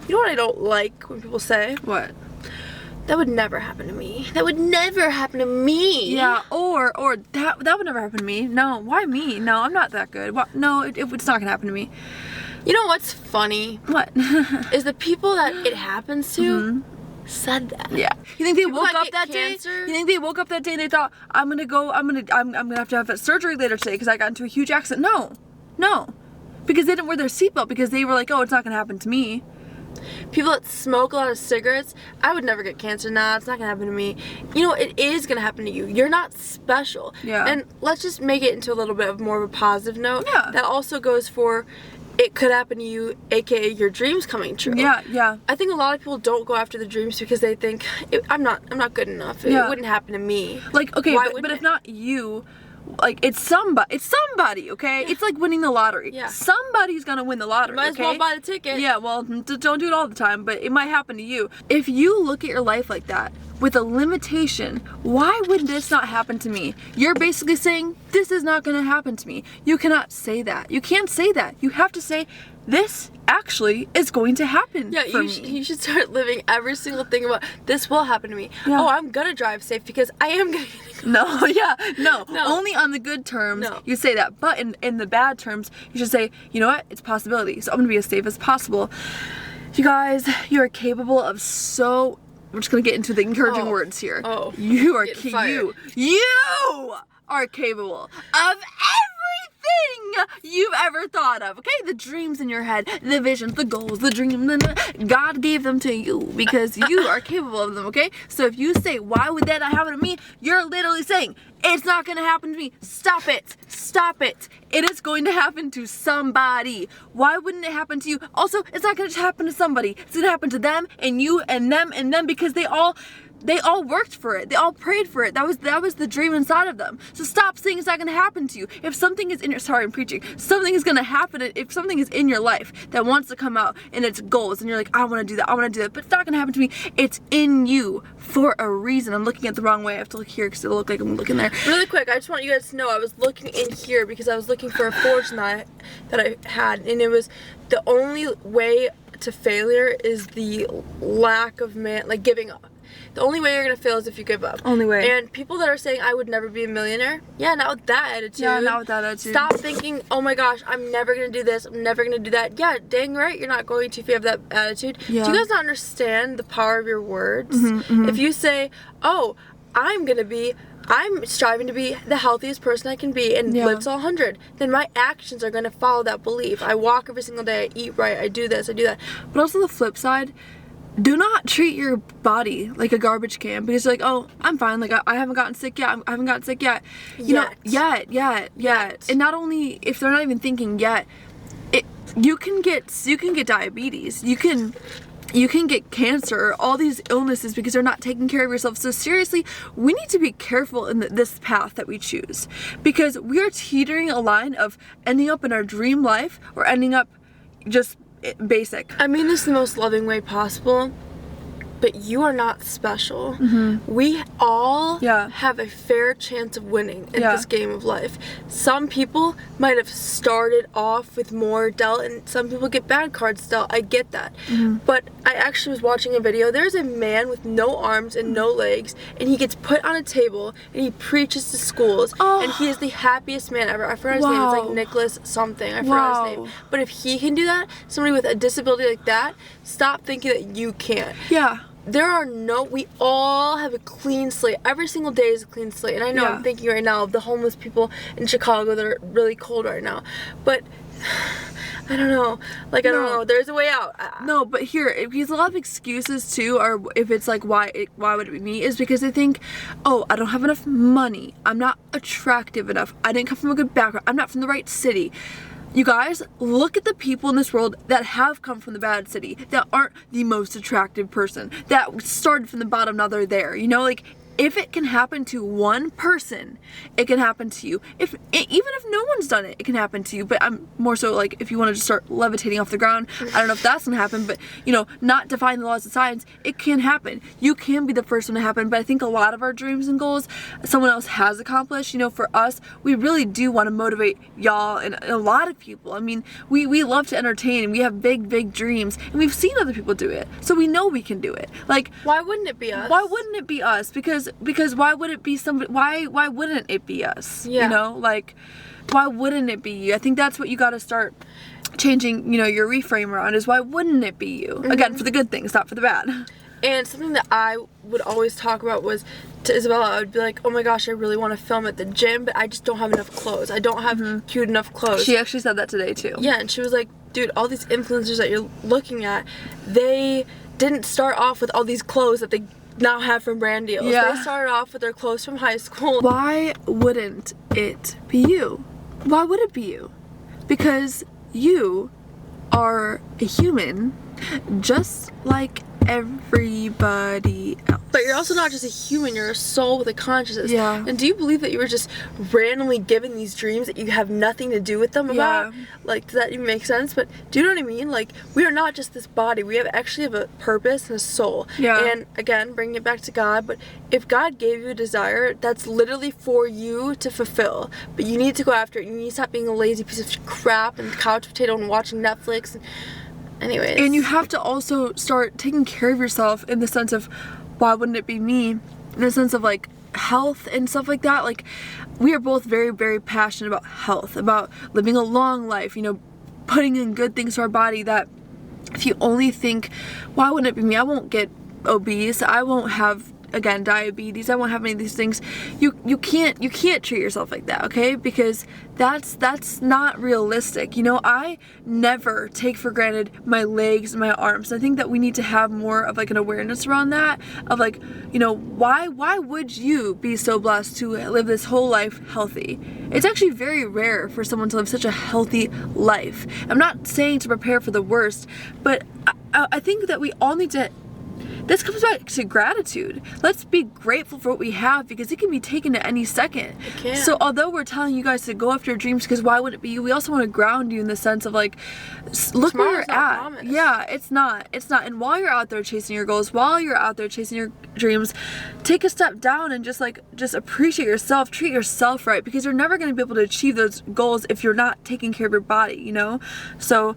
You know what I don't like when people say? What? That would never happen to me. That would never happen to me. Yeah, or that would never happen to me. No, why me? No, I'm not that good. No, it's not gonna happen to me. You know what's funny? What? Is the people that it happens to said that. Yeah. You think they People woke that up get that cancer? day? You think they woke up that day and they thought, I'm gonna have to have that surgery later today because I got into a huge accident? No. Because they didn't wear their seatbelt because they were like, oh, it's not gonna happen to me. People that smoke a lot of cigarettes, I would never get cancer. Nah, it's not gonna happen to me. You know, it is gonna happen to you. You're not special. Yeah. And let's just make it into a little bit of more of a positive note. Yeah. That also goes for it could happen to you, aka your dreams coming true. Yeah. I think a lot of people don't go after the dreams because they think I'm not good enough. It wouldn't happen to me. Like, okay, Why but wouldn't if it? not you, like it's somebody, okay? Yeah. It's like winning the lottery. Yeah. Somebody's gonna win the lottery. Might as okay? well buy the ticket. Yeah, well, don't do it all the time, but it might happen to you. If you look at your life like that, with a limitation, why would this not happen to me? You're basically saying, this is not gonna happen to me. You cannot say that. You can't say that. You have to say, this actually is going to happen for me. You should start living every single thing about this will happen to me. Yeah. Oh, I'm gonna drive safe because I am gonna get No, only on the good terms No. you say that, but in the bad terms you should say, you know what, it's a possibility, so I'm gonna be as safe as possible. You guys, you are capable of so, I'm just gonna get into the encouraging words here. Oh, You are getting fired. you are capable of everything you've ever thought of, okay? The dreams in your head, the visions, the goals, the dreams, God gave them to you because you are capable of them, okay? So if you say, why would that not happen to me? You're literally saying, it's not gonna happen to me. Stop it. It is going to happen to somebody. Why wouldn't it happen to you? Also, it's not gonna just happen to somebody. It's gonna happen to them and you and them because they all worked for it. They all prayed for it. That was the dream inside of them. So stop saying it's not gonna happen to you. If something is in your, sorry, I'm preaching. Something is gonna happen. If something is in your life that wants to come out and it's goals and you're like, I wanna do that, but it's not gonna happen to me. It's in you for a reason. I'm looking at the wrong way. I have to look here because it'll look like I'm looking there. Really quick, I just want you guys to know I was looking in here because I was looking for a fortune that I had, and it was the only way to failure is the lack of giving up. The only way you're gonna fail is if you give up. Only way. And people that are saying I would never be a millionaire, not with that attitude. Yeah, not with that attitude. Stop thinking, oh my gosh, I'm never gonna do this, I'm never gonna do that. Yeah, dang right, you're not going to if you have that attitude. Yeah. Do you guys not understand the power of your words? If you say, oh, I'm striving to be the healthiest person I can be and live till 100, then my actions are gonna follow that belief. I walk every single day, I eat right, I do this, I do that. But also the flip side, do not treat your body like a garbage can because you're like, oh, I'm fine. Like I haven't gotten sick yet. I haven't gotten sick yet. Yet. And not only if they're not even thinking yet, you can get diabetes. You can get cancer, all these illnesses because they're not taking care of yourself. So seriously, we need to be careful in this path that we choose because we are teetering a line of ending up in our dream life or ending up just basic. I mean this the most loving way possible, but you are not special. We all have a fair chance of winning in this game of life. Some people might have started off with more dealt and some people get bad cards dealt. I get that. But I actually was watching a video. There's a man with no arms and no legs and he gets put on a table and he preaches to schools and he is the happiest man ever. I forgot his name. It's like Nicholas something. I forgot his name. But if he can do that, somebody with a disability like that, stop thinking that you can't. Yeah. We all have a clean slate. Every single day is a clean slate. And I know I'm thinking right now of the homeless people in Chicago that are really cold right now. But I don't know. I don't know. There's a way out. No, but here, because a lot of excuses too, or if it's like, why would it be me, is because they think, oh, I don't have enough money. I'm not attractive enough. I didn't come from a good background. I'm not from the right city. You guys, look at the people in this world that have come from the bad city, that aren't the most attractive person, that started from the bottom, now they're there. You know, like, if it can happen to one person, it can happen to you. Even if no one's done it, it can happen to you. But I'm more so like, if you want to just start levitating off the ground, I don't know if that's gonna happen, but you know, not defying the laws of science, it can happen. You can be the first one to happen. But I think a lot of our dreams and goals someone else has accomplished. You know, for us, we really do want to motivate y'all and a lot of people. I mean, we love to entertain, and we have big dreams, and we've seen other people do it, so we know we can do it. Like, why wouldn't it be us? Why wouldn't it be us? Because why would it be somebody? Why wouldn't it be us? Yeah. You know, like, why wouldn't it be you? I think that's what you got to start changing, you know, your reframe around, is why wouldn't it be you? Again, for the good things, not for the bad. And something that I would always talk about was, to Isabella, I would be like, oh my gosh, I really want to film at the gym, but I just don't have enough clothes. I don't have cute enough clothes. She actually said that today too. Yeah, and she was like, dude, all these influencers that you're looking at, they didn't start off with all these clothes that they now have from brand deals. Yeah. They started off with their clothes from high school. Why wouldn't it be you? Why would it be you? Because you are a human just like everybody else. But you're also not just a human, you're a soul with a consciousness. Yeah. And do you believe that you were just randomly given these dreams that you have nothing to do with them about? Yeah. Like, does that even make sense? But do you know what I mean? Like, we are not just this body. We actually have a purpose and a soul. Yeah. And again, bringing it back to God, but if God gave you a desire, that's literally for you to fulfill. But you need to go after it. You need to stop being a lazy piece of crap and couch potato and watching Netflix. Anyways. And you have to also start taking care of yourself, in the sense of, why wouldn't it be me? In the sense of like health and stuff like that. Like, we are both very passionate about health, about living a long life, you know, putting in good things to our body, that if you only think, why wouldn't it be me? I won't get obese. I won't have, again, diabetes. I won't have any of these things. You can't treat yourself like that, okay? Because that's not realistic. You know, I never take for granted my legs and my arms. I think that we need to have more of like an awareness around that, of like, you know, why would you be so blessed to live this whole life healthy? It's actually very rare for someone to live such a healthy life. I'm not saying to prepare for the worst, but I think that we all need to. This comes back to gratitude. Let's be grateful for what we have, because it can be taken at any second. It can. So although we're telling you guys to go after your dreams, because why wouldn't it be you, we also want to ground you in the sense of like, look where you're at. Promised. Yeah, it's not. And while you're out there chasing your goals, while you're out there chasing your dreams, take a step down and just appreciate yourself, treat yourself right, because you're never going to be able to achieve those goals if you're not taking care of your body, you know? So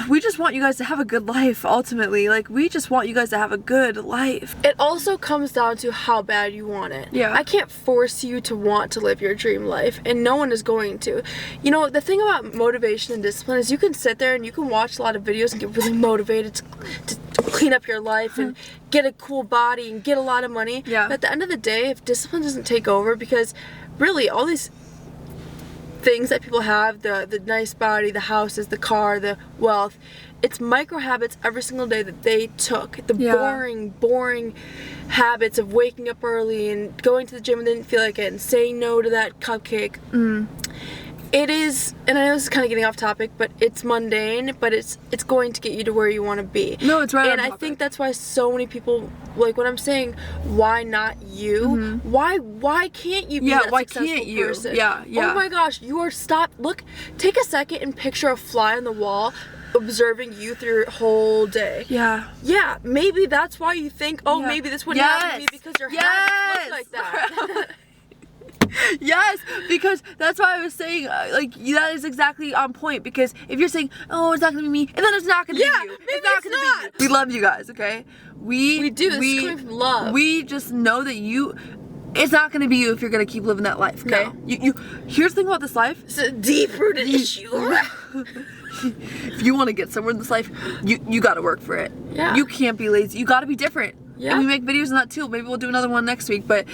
we just want you guys to have a good life, ultimately. Like, we just want you guys to have a good life. It also comes down to how bad you want it. Yeah. I can't force you to want to live your dream life, and no one is going to. You know, the thing about motivation and discipline is you can sit there and you can watch a lot of videos and get really motivated to clean up your life and get a cool body and get a lot of money. Yeah. But at the end of the day, if discipline doesn't take over, because really all these things that people have, the nice body, the houses, the car, the wealth, it's micro habits every single day that they took. The boring habits of waking up early and going to the gym and didn't feel like it, and saying no to that cupcake. It is, and I know this is kind of getting off topic, but it's mundane, but it's going to get you to where you want to be. No, it's right on And I topic. think that's why so many people, like when I'm saying, why not you? Why can't you be that why successful can't you? person? Yeah. Oh my gosh, you are take a second and picture a fly on the wall observing you through your whole day. Yeah. Yeah, maybe that's why you think, maybe this wouldn't happen to me, because your habits look like that. Yes, because that's why I was saying, that is exactly on point. Because if you're saying, oh, it's not gonna be me, and then it's not gonna be you. Maybe It's not gonna be you. We love you guys, okay? We do. This is coming from love. We just know that it's not gonna be you if you're gonna keep living that life, okay? No. Here's the thing about this life. It's a deep-rooted issue. If you want to get somewhere in this life, you gotta work for it. Yeah. You can't be lazy. You gotta be different. Yeah. And we make videos on that too. Maybe we'll do another one next week, but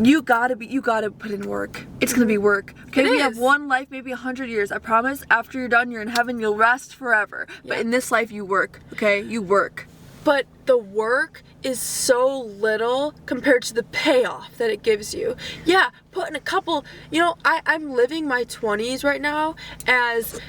you gotta put in work. It's gonna be work. Okay, we have one life, maybe 100 years. I promise, after you're done, you're in heaven, you'll rest forever. But in this life, you work, okay? You work. But the work is so little compared to the payoff that it gives you. Yeah, put in a couple, I'm living my 20s right now as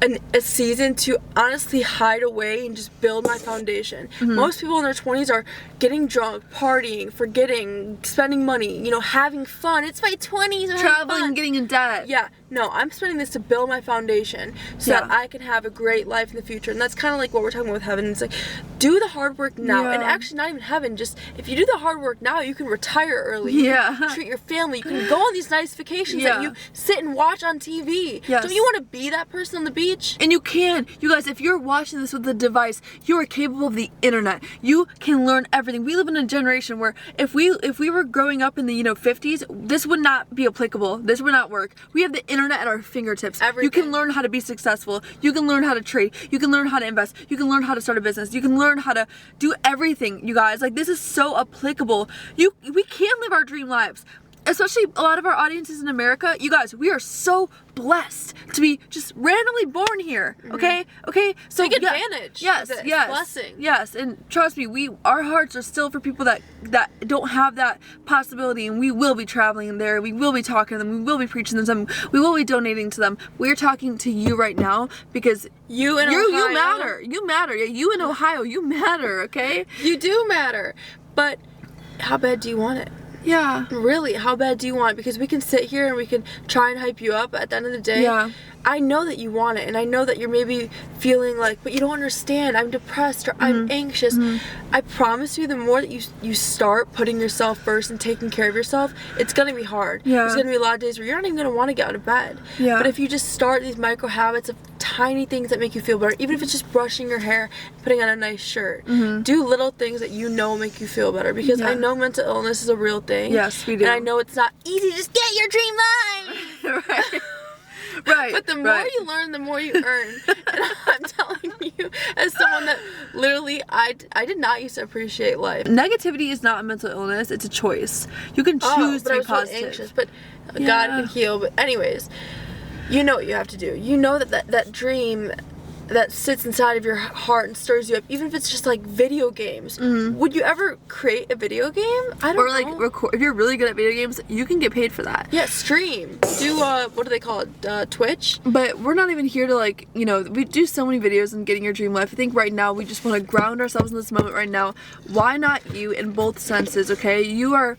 a season to honestly hide away and just build my foundation. Most people in their 20s are getting drunk, partying, forgetting, spending money, you know, having fun. It's my 20s. Traveling, getting in debt. Yeah, no, I'm spending this to build my foundation so that I can have a great life in the future. And that's kind of like what we're talking about with heaven. It's like, do the hard work now. And actually, not even heaven, just if you do the hard work now, you can retire early. You can treat your family. You can go on these nice vacations that you sit and watch on TV. Don't you want to be that person on the beach? And you can. You guys, if you're watching this with a device, you are capable of the internet. You can learn everything. We live in a generation where if we were growing up in the 50s, this would not be applicable. This would not work. We have the internet at our fingertips. Everything. You can learn how to be successful. You can learn how to trade. You can learn how to invest. You can learn how to start a business. You can learn how to do everything, you guys. Like, this is so applicable. We can live our dream lives. Especially a lot of our audiences in America, you guys, we are so blessed to be just randomly born here. Okay? So take advantage. Yes. Blessing. Yes, and trust me, our hearts are still for people that don't have that possibility, and we will be traveling there. We will be talking to them. We will be preaching to them. We will be donating to them. We're talking to you right now because you matter. You matter. Yeah, you in Ohio, you matter. Okay? You do matter. But how bad do you want it? Yeah. Really, how bad do you want it? Because we can sit here and we can try and hype you up. At the end of the day, I know that you want it, and I know that you're maybe feeling like, but you don't understand, I'm depressed or I'm anxious. I promise you, the more that you start putting yourself first and taking care of yourself, it's going to be hard. There's going to be a lot of days where you're not even going to want to get out of bed. But if you just start these micro habits of tiny things that make you feel better, even if it's just brushing your hair, putting on a nice shirt, do little things that you know make you feel better, because I know mental illness is a real thing. Yes, we do. And I know it's not easy to just get your dream life. Right. But the more you learn, the more you earn. And I'm telling you, as someone that literally, I did not used to appreciate life. Negativity is not a mental illness, it's a choice. You can choose to be positive. Really anxious, but God can heal. But anyways, you know what you have to do. You know that dream that sits inside of your heart and stirs you up, even if it's just like video games. Would you ever create a video game? I don't know. Or like record. If you're really good at video games, you can get paid for that. Yeah, stream. Do what do they call it? Twitch. But we're not even here to we do so many videos on getting your dream life. I think right now we just want to ground ourselves in this moment right now. Why not you in both senses? Okay, you are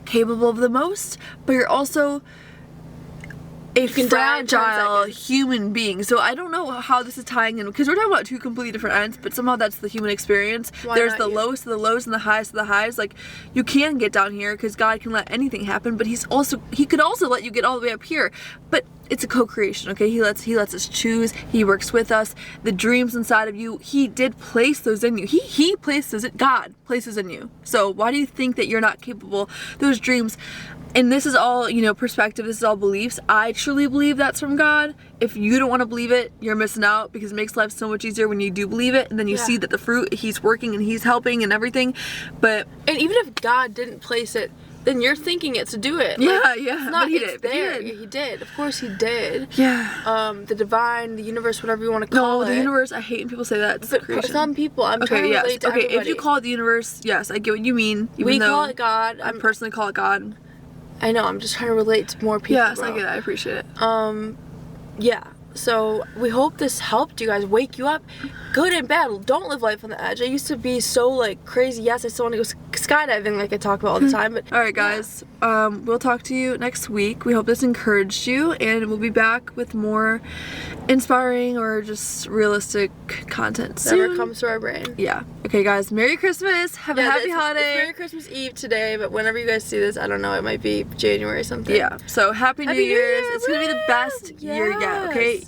capable of the most, but you're also a fragile human being. So I don't know how this is tying in, because we're talking about two completely different ends, but somehow that's the human experience. There's the lowest of the lows and the highest of the highs. Like, you can get down here because God can let anything happen, but he could also let you get all the way up here. But it's a co-creation, okay? He lets us choose. He works with us. The dreams inside of you, he did place those in you. He placed those, God places in you. So why do you think that you're not capable? Those dreams, and this is all, perspective, this is all beliefs. I truly believe that's from God. If you don't want to believe it, you're missing out, because it makes life so much easier when you do believe it, and then you see that the fruit, he's working and he's helping and everything. And even if God didn't place it, then you're thinking it to do it. But he did. There. He did. Of course he did. Yeah. The divine, the universe, whatever you want to call it. No, the universe, I hate when people say that. It's but creation. Some people, I'm trying to relate to everybody. If you call it the universe, yes, I get what you mean. We call it God. I personally call it God. I know, I'm just trying to relate to more people. Yes, I get it. I appreciate it. Yeah. So we hope this helped you guys, wake you up, good and bad. Don't live life on the edge. I used to be so crazy. Yes, I still want to go skydiving like I talk about all the time. But all right, guys, we'll talk to you next week. We hope this encouraged you, and we'll be back with more inspiring or just realistic content soon. Whatever comes to our brain. Yeah. Okay, guys. Merry Christmas. Have a happy holiday. It's Merry Christmas Eve today, but whenever you guys see this, I don't know. It might be January something. Yeah. So happy New Year's. It's gonna be the best year yet. Okay.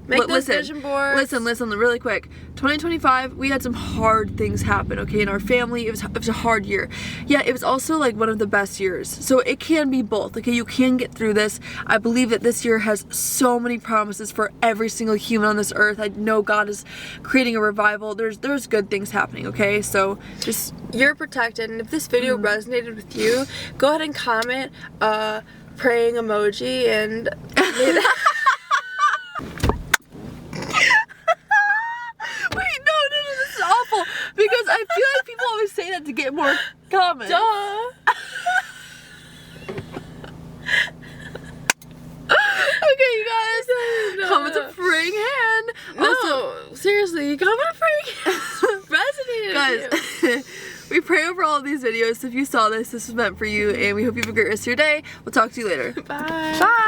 Make those vision boards. Listen, really quick. 2025, we had some hard things happen, okay, in our family. It was a hard year. Yeah, it was also one of the best years. So it can be both, okay? You can get through this. I believe that this year has so many promises for every single human on this earth. I know God is creating a revival. There's good things happening, okay? So just... You're protected, and if this video resonated with you, go ahead and comment praying emoji and... Because I feel like people always say that to get more comments. Duh. Okay, you guys. Comment a praying hand. like, I'm gonna freak resonated with you. Guys, we pray over all of these videos. So if you saw this was meant for you, and we hope you have a great rest of your day. We'll talk to you later. Bye. Bye.